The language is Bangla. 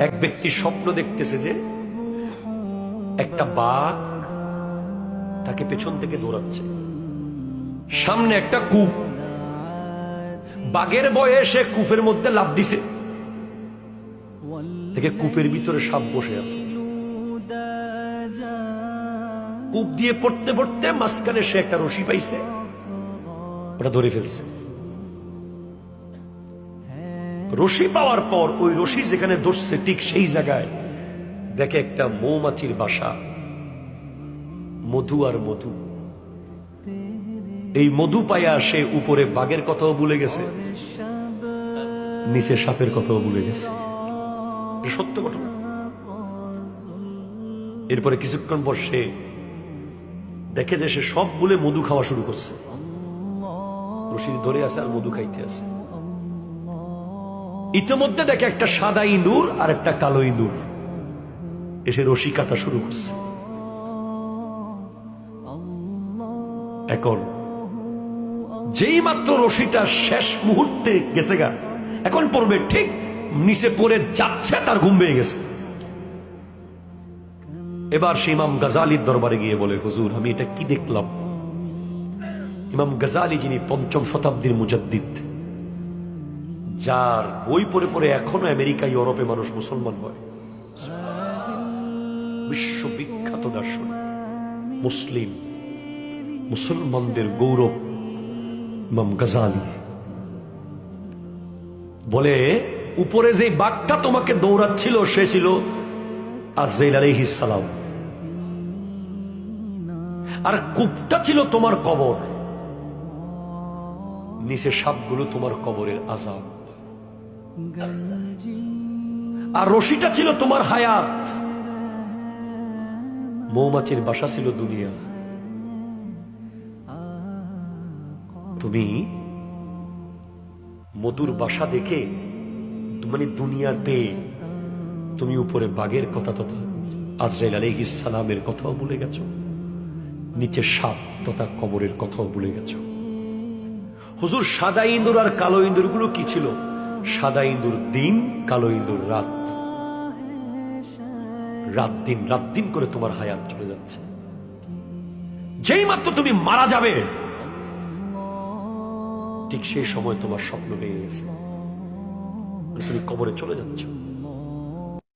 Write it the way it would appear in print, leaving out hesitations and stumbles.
এক ব্যক্তি স্বপ্ন দেখতেছে যে একটা বাঘ তাকে পেছন থেকে দৌড়াচ্ছে, সামনে একটা কূপ, বাঘের ভয়ে সে কূপের মধ্যে লাফ দিছে, দেখে কূপের ভিতরে সাপ বসে আছে। কূপ দিয়ে পড়তে পড়তে মাঝখানে সে একটা রশি পাইছে, ওটা ধরে ফেলছে। রশি পাওয়ার পর ওই রশি যেখানে ধরছে ঠিক সেই জায়গায় দেখে একটা মৌমাছির বাসা, মধু আর মধু। এই মধু পাইয়া সে উপরে বাঘের কথাও ভুলে গেছে, নিচে সাপের কথাও ভুলে গেছে। এটা সত্য ঘটনা। এরপরে কিছুক্ষণ পর সে দেখে যে সে সব ভুলে মধু খাওয়া শুরু করছে, রশি ধরে আছে আর মধু খাইতে আছে। ইতিমধ্যে দেখে একটা সাদা ইঁদুর আর একটা কালো ইঁদুর এসে রশি কাটা শুরু করছে। এখন যেই মাত্র রশিটা শেষ মুহূর্তে গেছে গা, এখন পড়বে, ঠিক নিচে পড়ে যাচ্ছে, তার ঘুম পেয়ে গেছে। এবার সে ইমাম গাজালির দরবারে গিয়ে বলে, হুজুর আমি এটা কি দেখলাম? ইমাম গাজালি যিনি ৫ম শতাব্দীর মুজাদ্দিদ, যার বই পড়ে পড়ে এখনো আমেরিকা ইউরোপে মানুষ মুসলমান হয়, বিশ্ববিখ্যাত দার্শনিক, মুসলিম মুসলমানদের গৌরব ইমাম গাজালি বলে, উপরে যে বাঘটা তোমাকে দৌড়াচ্ছিল সে ছিল আজরাইল আলাইহিস সালাম, আর কূপটা ছিল তোমার কবর, নিচে সাপগুলো তোমার কবরের আযাব, আর রশিটা ছিল তোমার হায়াত, মৌমাছির বাসা ছিল দুনিয়া। তুমি মধুর বাসা দেখে মানে দুনিয়ার পেয়ে তুমি উপরে বাঘের কথা তথা আজরাইল আলাইহিস সালামের কথাও ভুলে গেছো, নিচে সাপ তথা কবরের কথাও ভুলে গেছো। হুজুর সাদা ইঁদুর আর কালো ইঁদুর গুলো কি ছিল? সাদা ইঁদুর দিন, কালো ইঁদুর রাত। রাত দিন রাত দিন করে তোমার হায়াত চলে যাচ্ছে। যেই মাত্র তুমি মারা যাবে ঠিক সেই সময় তোমার স্বপ্ন ভেঙে গেছে, তুমি কবরে চলে যাচ্ছ।